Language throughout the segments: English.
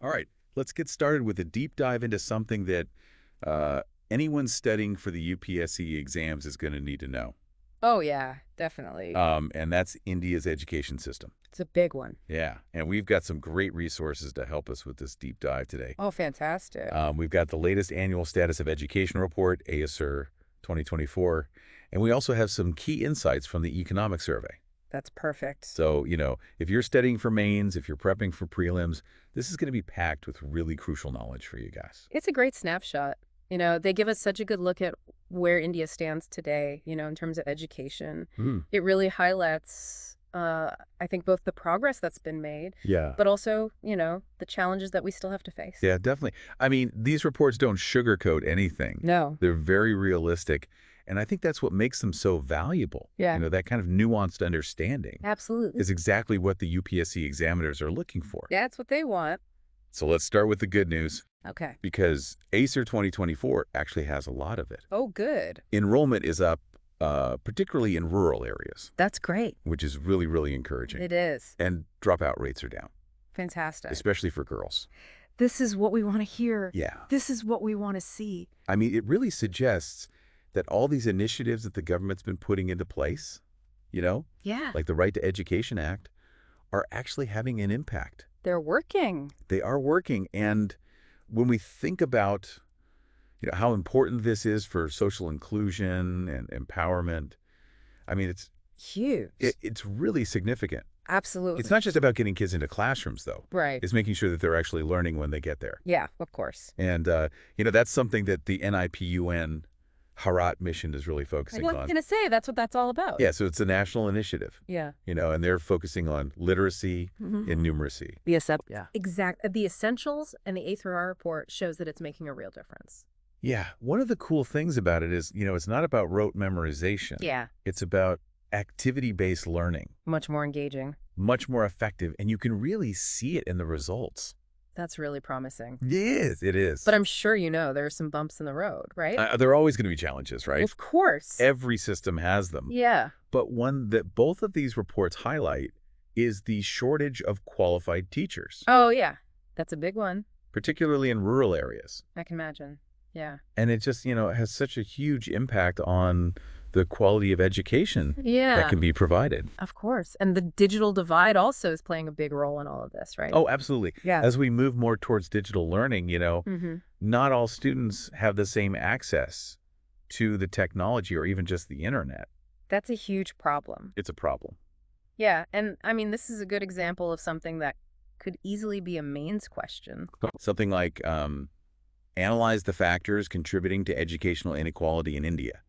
All right, let's get started with a deep dive into something that uh, anyone studying for the UPSC exams is going to need to know. Oh, yeah, definitely. And that's India's education system. It's a big one. Yeah, and we've got some great resources to help us with this deep dive today. Oh, fantastic. We've got the latest annual status of education report, ASER 2024, and we also have some key insights from the economic survey. That's perfect. So, if you're studying for mains, if you're prepping for prelims, this is going to be packed with really crucial knowledge for you guys. It's a great snapshot. They give us such a good look at where India stands today, in terms of education. Hmm. It really highlights, I think, both the progress that's been made, Yeah. but also, the challenges that we still have to face. Yeah, definitely. I mean, these reports don't sugarcoat anything. No. They're very realistic, and I think that's what makes them so valuable. Yeah. That kind of nuanced understanding Absolutely. is exactly what the UPSC examiners are looking for. That's what they want. So let's start with the good news, Okay. because ACER 2024 actually has a lot of it. Oh, good. Enrollment is up, particularly in rural areas, That's great. which is really, really encouraging. It is. And dropout rates are down, Fantastic. especially for girls. This is what we want to hear. Yeah. This is what we want to see. I mean, it really suggests that all these initiatives that the government's been putting into place, Yeah. like the Right to Education Act, are actually having an impact. They're working. They are working. And when we think about, how important this is for social inclusion and empowerment, I mean, Huge. it's really significant. Absolutely. It's not just about getting kids into classrooms, though. Right. It's making sure that they're actually learning when they get there. Yeah, of course. And, that's something that the NIPUN Harat mission is really focusing Well, I was on. going to say, that's what that's all about. Yeah, so it's a national initiative, Yeah. and they're focusing on literacy Mhm. and numeracy. Yeah. The essentials and the A3R report shows that it's making a real difference. Yeah, one of the cool things about it is, it's not about rote memorization. Yeah. It's about activity-based learning, Much more engaging. much more effective, and you can really see it in the results. That's really promising. It is. But I'm sure there are some bumps in the road, right? There are always going to be challenges, right? Of course. Every system has them. Yeah. But one that both of these reports highlight is the shortage of qualified teachers, Oh, yeah. That's a big one. particularly in rural areas. I can imagine. Yeah. And it just, has such a huge impact on the quality of education Yeah. that can be provided. Of course. And the digital divide also is playing a big role in all of this, right? Oh, absolutely. Yeah. As we move more towards digital learning, Mm-hmm. not all students have the same access to the technology or even just the internet. That's a huge problem. It's a problem. Yeah. And I mean, this is a good example of something that could easily be a mains question. Something like analyze the factors contributing to educational inequality in India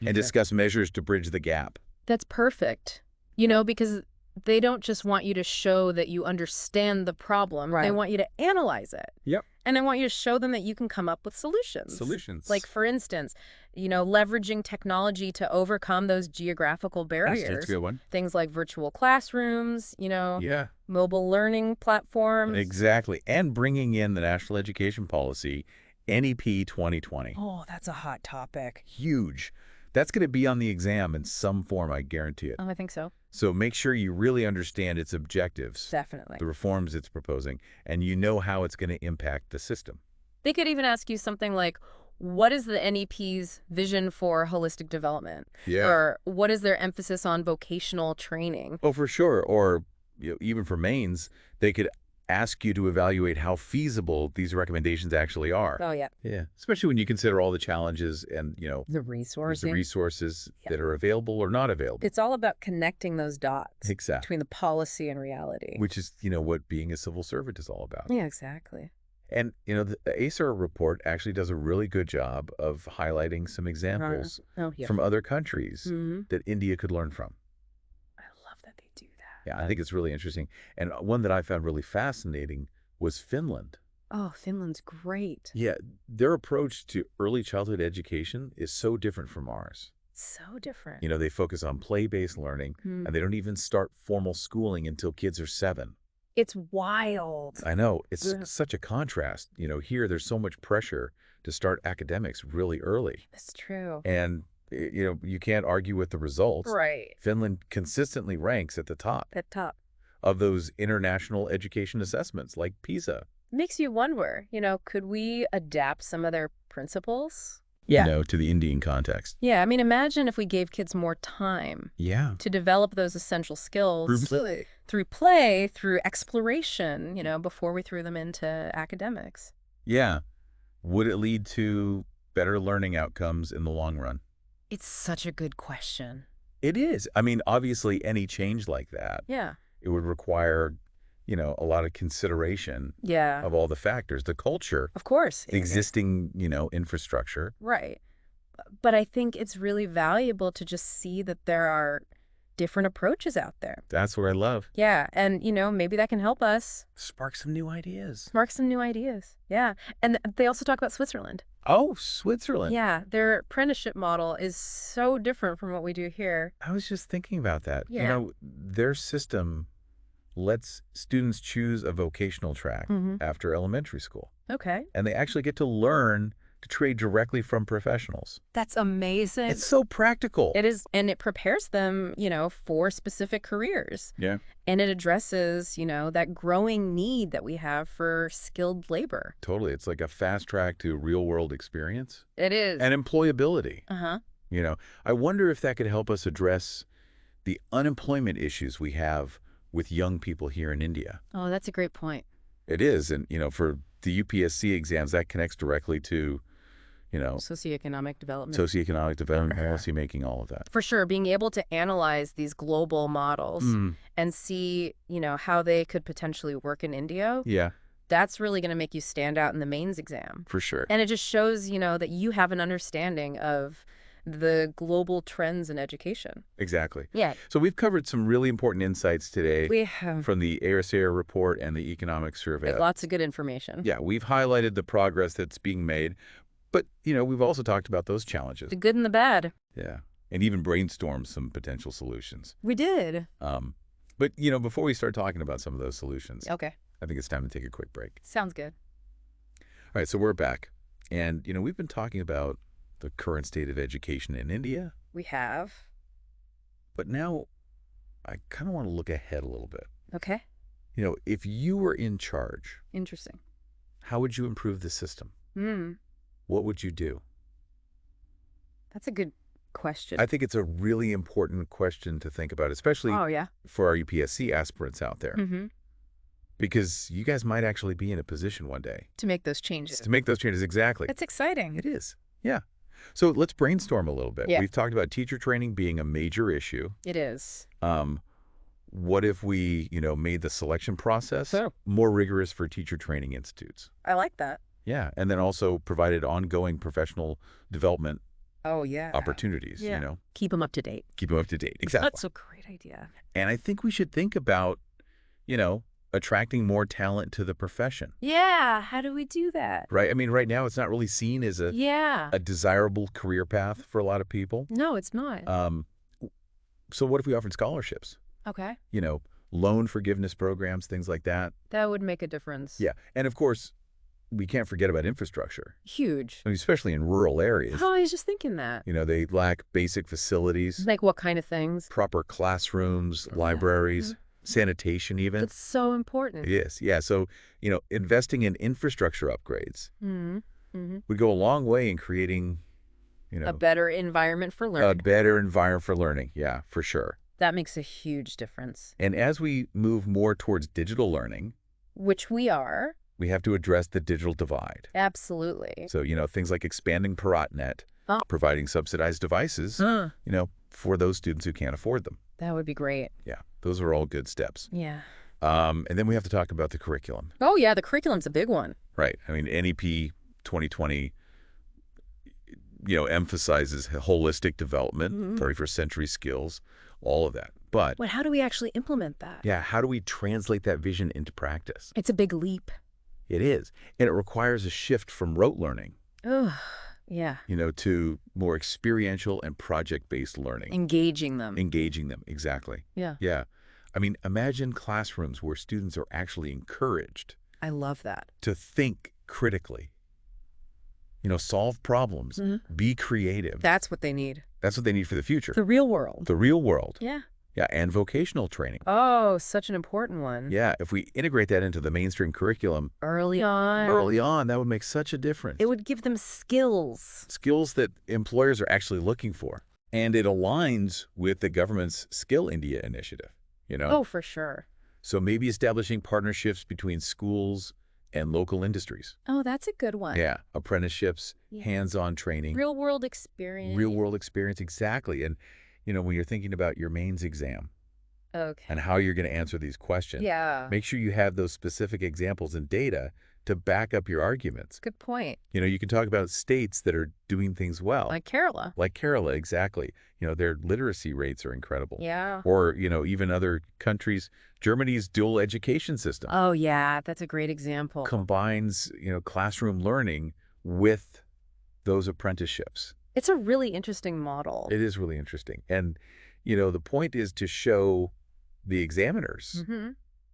and discuss measures to bridge the gap. That's perfect. Because they don't just want you to show that you understand the problem. Right. They want you to analyze it. Yep. And I want you to show them that you can come up with solutions. Solutions. Like, for instance, leveraging technology to overcome those geographical barriers. That's a good one. Things like virtual classrooms, Yeah. mobile learning platforms. Exactly. And bringing in the National Education Policy, NEP 2020. Oh, that's a hot topic. Huge. That's going to be on the exam in some form, I guarantee it. Oh, I think so. So make sure you really understand its objectives, Definitely. the reforms it's proposing, and you know how it's going to impact the system. They could even ask you something like, what is the NEP's vision for holistic development? Yeah. Or what is their emphasis on vocational training? Oh, for sure. Or even for mains, they could ask you to evaluate how feasible these recommendations actually are. Oh, yeah. Yeah. Especially when you consider all the challenges and, The resourcing. the resources Yeah. that are available or not available. It's all about connecting those dots Exactly. between the policy and reality. Which is, what being a civil servant is all about. Yeah, exactly. And, the ACER report actually does a really good job of highlighting some examples Oh, yeah. from other countries Hmm. that India could learn from. I love that they do that. Yeah, I think it's really interesting. And one that I found really fascinating was Finland. Oh, Finland's great. Yeah, their approach to early childhood education is so different from ours. So different. They focus on play-based learning, Hmm. and they don't even start formal schooling until kids are 7. It's wild. I know. It's Ugh. such a contrast. Here, there's so much pressure to start academics really early. That's true. And, you can't argue with the results. Right. Finland consistently ranks at the top At top. of those international education assessments like PISA. Makes you wonder, could we adapt some of their principles? To the Indian context. Yeah, I mean, imagine if we gave kids more time Yeah. to develop those essential skills Play. through play, through exploration, before we threw them into academics. Yeah. Would it lead to better learning outcomes in the long run? It's such a good question. It is. I mean, obviously, any change like that, Yeah. it would require, a lot of consideration Yeah. of all the factors, the culture, Of course. the existing, infrastructure. Right. But I think it's really valuable to just see that there are different approaches out there. That's what I love. Yeah. And, maybe that can help us Spark some new ideas. spark some new ideas. Yeah. And they also talk about Switzerland. Oh, Switzerland. Yeah. Their apprenticeship model is so different from what we do here. I was just thinking about that. Yeah. Their system lets students choose a vocational track after elementary school. Okay. And they actually get to learn to trade directly from professionals. That's amazing. It's so practical. It is. And it prepares them, for specific careers. Yeah. And it addresses, that growing need that we have for skilled labor. Totally. It's like a fast track to real world experience It is. and employability. Uh-huh. I wonder if that could help us address the unemployment issues we have with young people here in India. Oh, that's a great point. It is. And, for the UPSC exams, that connects directly to, Socioeconomic development. socioeconomic development, policy making, all of that. For sure, being able to analyze these global models and see, how they could potentially work in India, Yeah, that's really going to make you stand out in the mains exam. for sure. And it just shows, that you have an understanding of the global trends in education. Exactly. Yeah. So we've covered some really important insights today We have from the ASER report and the economic survey. lots of good information. Yeah, we've highlighted the progress that's being made, but, we've also talked about those challenges. The good and the bad. Yeah, and even brainstormed some potential solutions. We did. But, before we start talking about some of those solutions, Okay. I think it's time to take a quick break. Sounds good. All right, so we're back. And, we've been talking about the current state of education in India, We have. but now I kind of want to look ahead a little bit. Okay. If you were in charge, Interesting. how would you improve the system? What would you do? That's a good question. I think it's a really important question to think about, especially Oh, yeah. for our UPSC aspirants out there, Mm-hmm. because you guys might actually be in a position one day To make those changes. to make those changes. Exactly. It's exciting. It is. Yeah. So let's brainstorm a little bit. Yeah. We've talked about teacher training being a major issue. It is. What if we, made the selection process Sure. more rigorous for teacher training institutes? I like that. Yeah. And then also provided ongoing professional development Oh, yeah. opportunities, Yeah. Keep them up to date. keep them up to date. Exactly. That's a great idea. And I think we should think about, attracting more talent to the profession, Yeah. How do we do that? right? I mean, right now it's not really seen as Yeah. a desirable career path for a lot of people. No, it's not. So what if we offered scholarships? Okay. Loan forgiveness programs, things like that. That would make a difference. Yeah. And of course, we can't forget about infrastructure, Huge. I mean, especially in rural areas. Oh, I was just thinking that. They lack basic facilities, Like what kind of things? proper classrooms, libraries, sanitation even. It's so important. Yes. Yeah. So, investing in infrastructure upgrades Mm-hmm. would go a long way in creating, A better environment for a learning. better environment for learning. Yeah, for sure. That makes a huge difference. And as we move more towards digital learning, Which we are. we have to address the digital divide. Absolutely. So, things like expanding Paratnet, Oh. providing subsidized devices, for those students who can't afford them. That would be great. Yeah, those are all good steps. Yeah. And then we have to talk about the curriculum, Oh, yeah. The curriculum's a big one. right? I mean, NEP 2020, emphasizes holistic development, 21st century skills, all of that. But, How do we actually implement that? yeah, how do we translate that vision into practice? It's a big leap. It is. And it requires a shift from rote learning, Ugh. Yeah. to more experiential and project-based learning. Engaging them. Engaging them, exactly. Yeah. Yeah. I mean, imagine classrooms where students are actually encouraged I love that. to think critically, solve problems, be creative. That's what they need. That's what they need for the future. The real world. The real world. Yeah. Yeah, and vocational training. Oh, such an important one. Yeah, if we integrate that into the mainstream curriculum Early on. early on, that would make such a difference. It would give them skills. Skills that employers are actually looking for. And it aligns with the government's Skill India initiative, Oh, for sure. So maybe establishing partnerships between schools and local industries. Oh, that's a good one. Yeah, apprenticeships, Yeah. hands-on training. Real-world experience. Real-world experience, exactly. And, when you're thinking about your mains exam Okay. and how you're going to answer these questions, Yeah. make sure you have those specific examples and data to back up your arguments. Good point. You can talk about states that are doing things well. Like Kerala. Like Kerala, exactly. Their literacy rates are incredible. Yeah. Or, even other countries. Germany's dual education system Oh, yeah. That's a great example. combines, classroom learning with those apprenticeships. It's a really interesting model. It is really interesting. And, the point is to show the examiners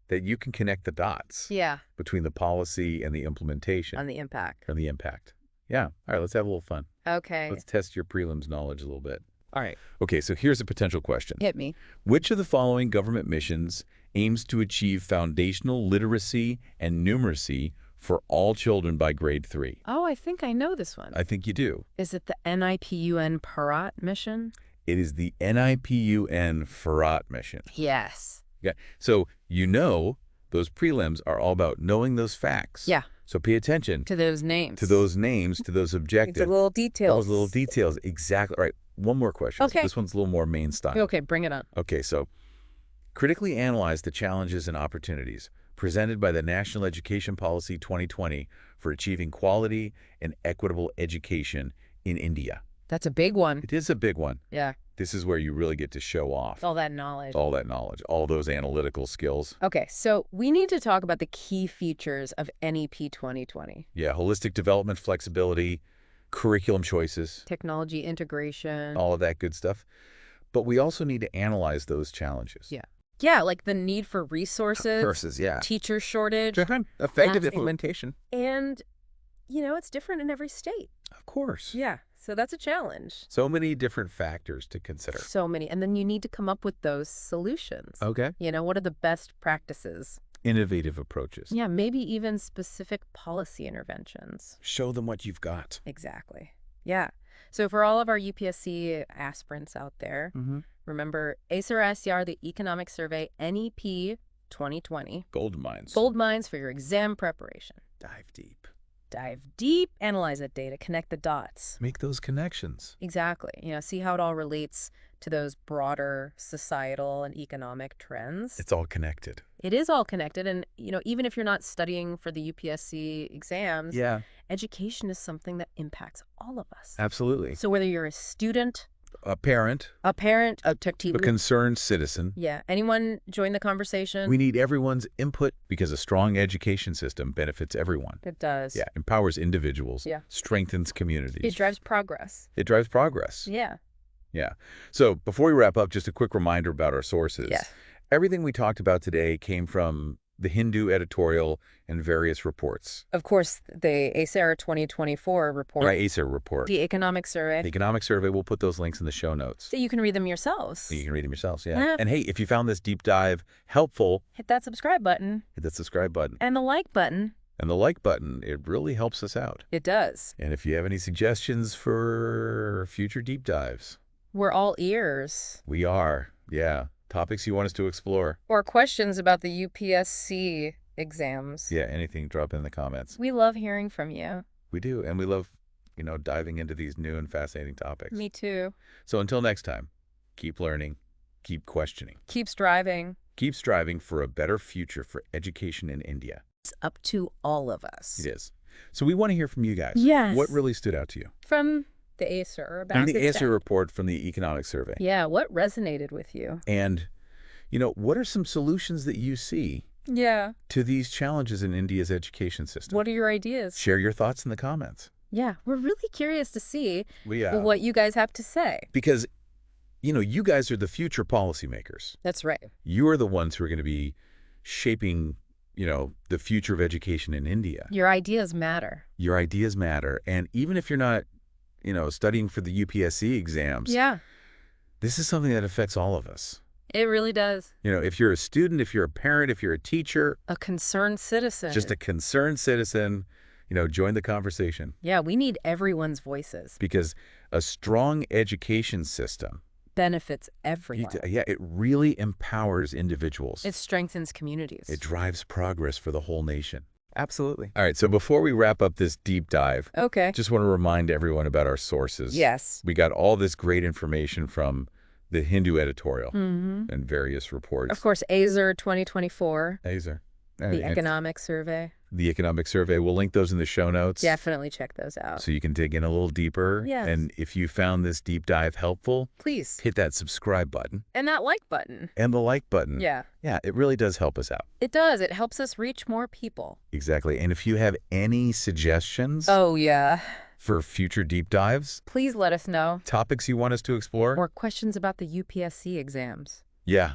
that you can connect the dots Yeah. between the policy and the implementation. On the impact. And the impact. Yeah. All right, let's have a little fun. Okay. Let's test your prelims knowledge a little bit. All right. Okay, so here's a potential question. Hit me. Which of the following government missions aims to achieve foundational literacy and numeracy for all children by grade 3? Oh, I think I know this one. I think you do. Is it the NIPUN Parat mission? It is the NIPUN Farad mission. Yes. Yeah. So those prelims are all about knowing those facts. Yeah. So pay attention To those names. to those names, to those It's objectives. the little details. Those little details. Exactly. All right. One more question. Okay. This one's a little more main style. Okay, bring it on. Okay, so critically analyze the challenges and opportunities presented by the National Education Policy 2020 for achieving quality and equitable education in India. That's a big one. It is a big one. Yeah. This is where you really get to show off All that knowledge. all that knowledge, all those analytical skills. Okay, so we need to talk about the key features of NEP 2020. Yeah, holistic development, flexibility, curriculum choices, Technology integration. all of that good stuff. But we also need to analyze those challenges. Yeah. Yeah, like the need for resources. Yeah. Teacher shortage. Effective Absolutely. implementation. And, it's different in every state. Of course. Yeah, so that's a challenge. So many different factors to consider. So many. And then you need to come up with those solutions. Okay. What are the best practices? Innovative approaches. Yeah, maybe even specific policy interventions. Show them what you've got. Exactly. Yeah. So for all of our UPSC aspirants out there, remember ACER the Economic Survey NEP 2020. Gold mines. Gold mines for your exam preparation. Dive deep. Dive deep, analyze that data, connect the dots. Make those connections. Exactly. See how it all relates to those broader societal and economic trends. It's all connected. It is all connected. And, even if you're not studying for the UPSC exams, Yeah, education is something that impacts all of us. absolutely. So whether you're a student, A parent, a parent, a tech a teacher, concerned citizen. yeah, anyone join the conversation? We need everyone's input because a strong education system benefits everyone. It does. Yeah, empowers individuals. Yeah. Strengthens communities. It drives progress. It drives progress. Yeah. Yeah. So before we wrap up, just a quick reminder about our sources. Yeah. Everything we talked about today came from the Hindu editorial and various reports. Of course, the ACER 2024 report, Right, ACER report. the Economic Survey, The economic survey, we'll put those links in the show notes. so you can read them yourselves. You can read them yourselves, yeah. Yeah. And hey, if you found this deep dive helpful, Hit that subscribe button hit that subscribe button. and the like button. And the like button, it really helps us out. It does. And if you have any suggestions for future deep dives, We're all ears. we are, yeah. Topics you want us to explore. Or questions about the UPSC exams. Yeah, anything, drop in the comments. We love hearing from you. We do, and we love, diving into these new and fascinating topics. Me too. So until next time, keep learning, keep questioning, Keep striving. keep striving for a better future for education in India. It's up to all of us. It is. So we want to hear from you guys. Yes. What really stood out to you? From the ACER about And the this ACER day. report from the economic survey. Yeah, what resonated with you? And, what are some solutions that you see Yeah. to these challenges in India's education system? What are your ideas? Share your thoughts in the comments. Yeah, we're really curious to see We what you guys have to say. Because, you guys are the future policymakers. That's right. You are the ones who are going to be shaping, the future of education in India. Your ideas matter. Your ideas matter. And even if you're not, studying for the UPSC exams, Yeah. this is something that affects all of us. It really does. You know, if you're a student, if you're a parent, if you're a teacher, A concerned citizen. just a concerned citizen, you know, join the conversation. Yeah, we need everyone's voices. Because a strong education system, Benefits everyone. yeah, it really empowers individuals. It strengthens communities. It drives progress for the whole nation. Absolutely. All right, so before we wrap up this deep dive, Okay. just want to remind everyone about our sources. Yes. We got all this great information from the Hindu editorial and various reports. Of course, ASER 2024, Azer. the economic survey. The economic survey. We'll link those in the show notes. Definitely check those out. So you can dig in a little deeper. Yes. And if you found this deep dive helpful, Please. hit that subscribe button And that like button. and the like button. Yeah. Yeah, it really does help us out. It does. It helps us reach more people. Exactly. And if you have any suggestions Oh, yeah. for future deep dives, Please let us know. topics you want us to explore, Or questions about the UPSC exams. yeah,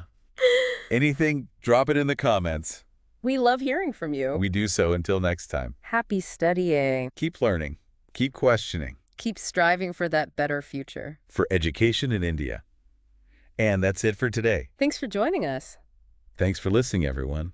anything, drop it in the comments. We love hearing from you. We do so. Until next time. Happy studying. Keep learning. Keep questioning Keep striving for that better future. for education in India. And that's it for today. Thanks for joining us. Thanks for listening, everyone.